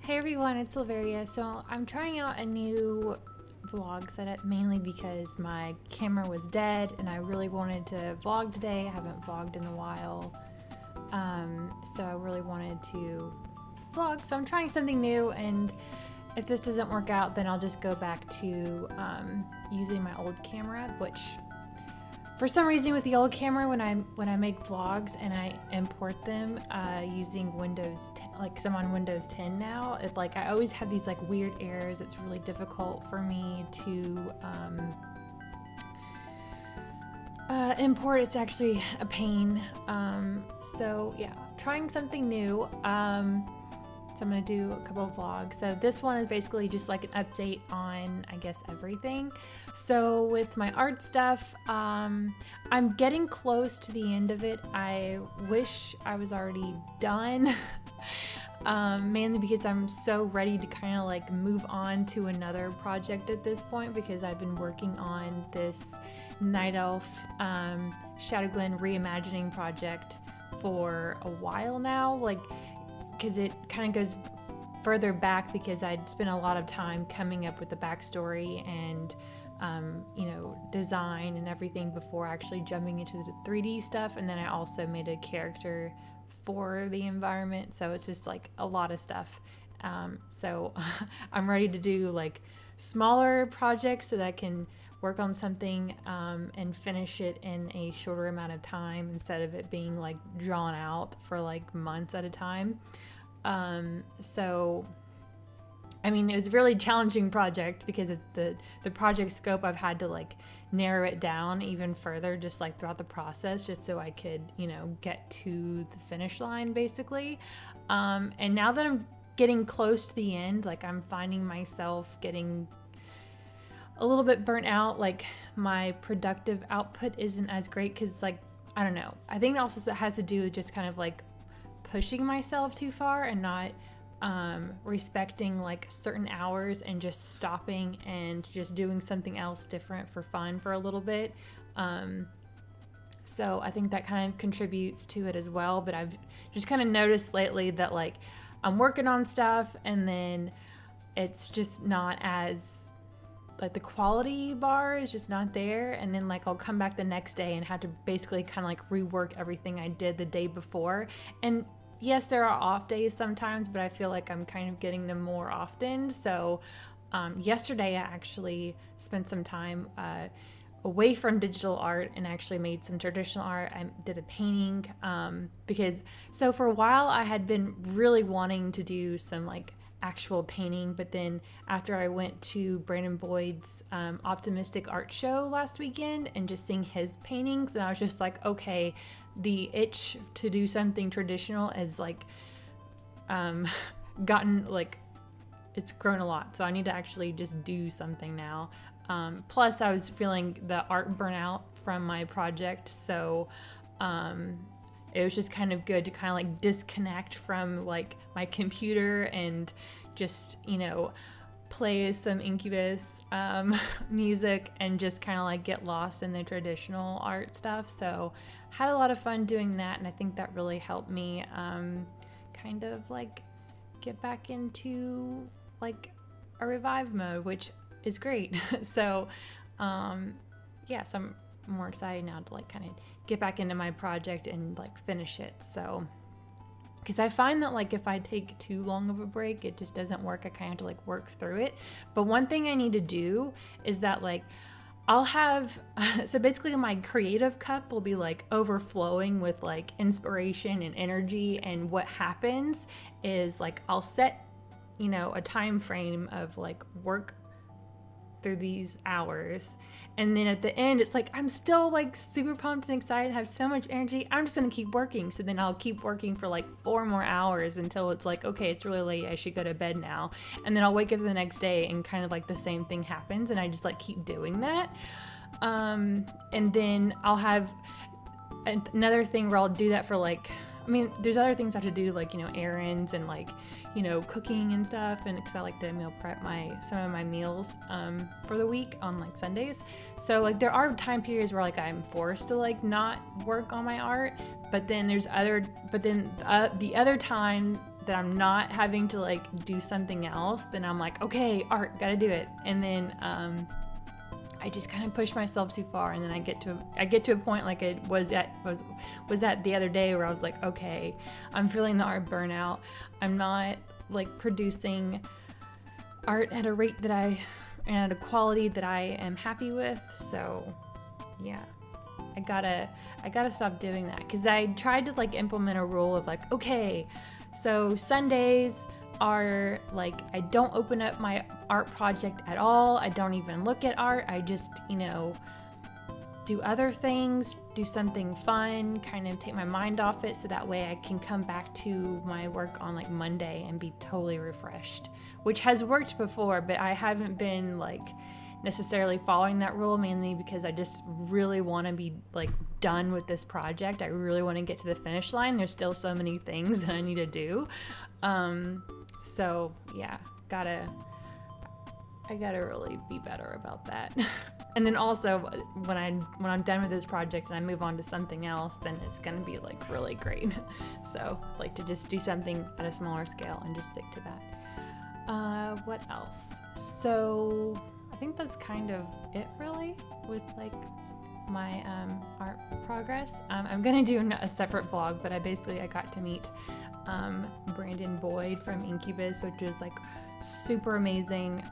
Hey everyone, it's Sylveria. So I'm trying out a new vlog setup mainly because my camera was dead and I really wanted to vlog today. I haven't vlogged in a while. So I really wanted to vlog. So I'm trying something new, and if this doesn't work out, then I'll just go back to using my old camera, which for some reason with the old camera, when I make vlogs and I import them using Windows 10, like 'cause I'm on Windows 10 now, it's like I always have these like weird errors. It's really difficult for me to import. It's actually a pain. So yeah, trying something new. So I'm going to do a couple of vlogs. So this one is basically just like an update on, I guess, everything. So with my art stuff, I'm getting close to the end of it. I wish I was already done, mainly because I'm so ready to kind of like move on to another project at this point, because I've been working on this Night Elf Shadow Glen reimagining project for a while now, like, because it kind of goes further back, because I'd spent a lot of time coming up with the backstory and design and everything before actually jumping into the 3D stuff. And then I also made a character for the environment, so it's just like a lot of stuff. So I'm ready to do like smaller projects so that I can work on something and finish it in a shorter amount of time instead of it being like drawn out for like months at a time. So I mean, it was a really challenging project because it's the project scope. I've had to like narrow it down even further, just like throughout the process, just so I could, get to the finish line basically. And now that I'm getting close to the end, like I'm finding myself getting a little bit burnt out. Like my productive output isn't as great because, like, I don't know. I think it also has to do with just kind of like pushing myself too far and not respecting like certain hours and just stopping and just doing something else different for fun for a little bit. So I think that kind of contributes to it as well. But I've just kind of noticed lately that like I'm working on stuff and then it's just not as, like, the quality bar is just not there, and then like I'll come back the next day and have to basically kind of like rework everything I did the day before. And yes, there are off days sometimes, but I feel like I'm kind of getting them more often. So yesterday I actually spent some time away from digital art and actually made some traditional art. I did a painting because so for a while I had been really wanting to do some like actual painting, but then after I went to Brandon Boyd's optimistic art show last weekend and just seeing his paintings, and I was just like, okay, the itch to do something traditional is like gotten like, it's grown a lot, so I need to actually just do something now. Plus I was feeling the art burnout from my project, so it was just kind of good to kind of like disconnect from like my computer and just, play some Incubus music and just kind of like get lost in the traditional art stuff. So had a lot of fun doing that, and I think that really helped me kind of like get back into like a revive mode, which is great. So yeah, so I'm more excited now to like kind of get back into my project and like finish it. So because I find that like if I take too long of a break, it just doesn't work. I kind of have to like work through it. But one thing I need to do is that like I'll have so basically my creative cup will be like overflowing with like inspiration and energy, and what happens is like I'll set a time frame of like work through these hours, and then at the end it's like I'm still like super pumped and excited, have so much energy, I'm just gonna keep working. So then I'll keep working for like 4 more hours until it's like, okay, it's really late, I should go to bed now. And then I'll wake up the next day and kind of like the same thing happens, and I just like keep doing that. And then I'll have another thing where I'll do that for like, I mean, there's other things I have to do, like, errands and like, cooking and stuff. And because I like to meal prep some of my meals for the week on like Sundays. So like there are time periods where like I'm forced to like not work on my art, but then the other time that I'm not having to like do something else, then I'm like, okay, art, gotta do it. And then I just kind of push myself too far, and then I get to a point like it was at the other day where I was like, okay, I'm feeling the art burnout. I'm not like producing art at a rate and at a quality that I am happy with. So yeah, I gotta stop doing that, because I tried to like implement a rule of like, okay, so Sundays are like, I don't open up my art project at all. I don't even look at art. I just, do other things, do something fun, kind of take my mind off it, so that way I can come back to my work on like Monday and be totally refreshed, which has worked before, but I haven't been like necessarily following that rule, mainly because I just really want to be like done with this project. I really want to get to the finish line. There's still so many things that I need to do. So yeah, I gotta really be better about that. And then also when I'm done with this project and I move on to something else, then it's gonna be like really great. So like to just do something at a smaller scale and just stick to that. What else? So I think that's kind of it really with like my art progress. I'm gonna do a separate vlog, but I got to meet Brandon Boyd from Incubus, which was like super amazing,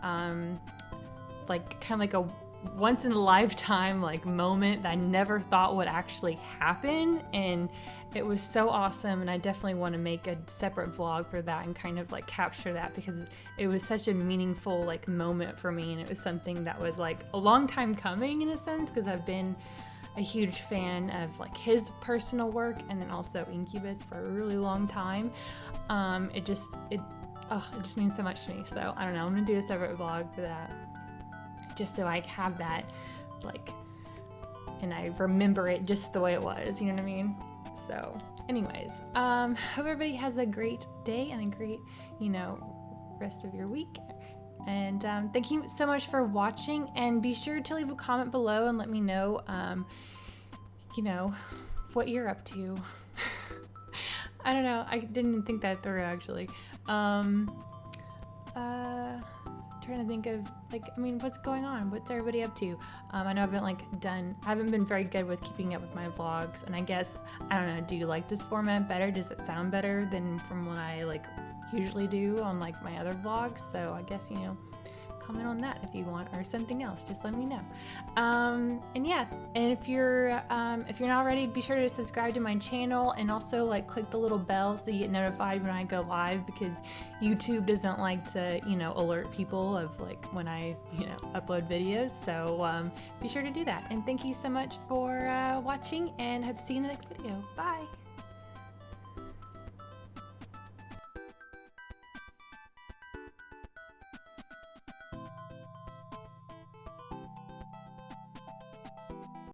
like kind of like a once in a lifetime like moment that I never thought would actually happen, and it was so awesome. And I definitely want to make a separate vlog for that and kind of like capture that, because it was such a meaningful like moment for me, and it was something that was like a long time coming in a sense, because I've been a huge fan of like his personal work and then also Incubus for a really long time. It just means so much to me. So I don't know, I'm gonna do a separate vlog for that, just so I have that like, and I remember it just the way it was, you know what I mean? So anyways, hope everybody has a great day and a great, rest of your week. And thank you so much for watching, and be sure to leave a comment below and let me know, what you're up to. I don't know, I didn't think that through actually. Trying to think of what's going on, what's everybody up to. I know I haven't been very good with keeping up with my vlogs, and I guess, I don't know, do you like this format better? Does it sound better than from what I usually do on my other vlogs? So I guess, comment on that if you want, or something else, just let me know. And yeah, and if you're not already, be sure to subscribe to my channel, and also click the little bell so you get notified when I go live, because YouTube doesn't like to alert people of when I upload videos. So be sure to do that. And thank you so much for watching, and hope to see you in the next video. Bye.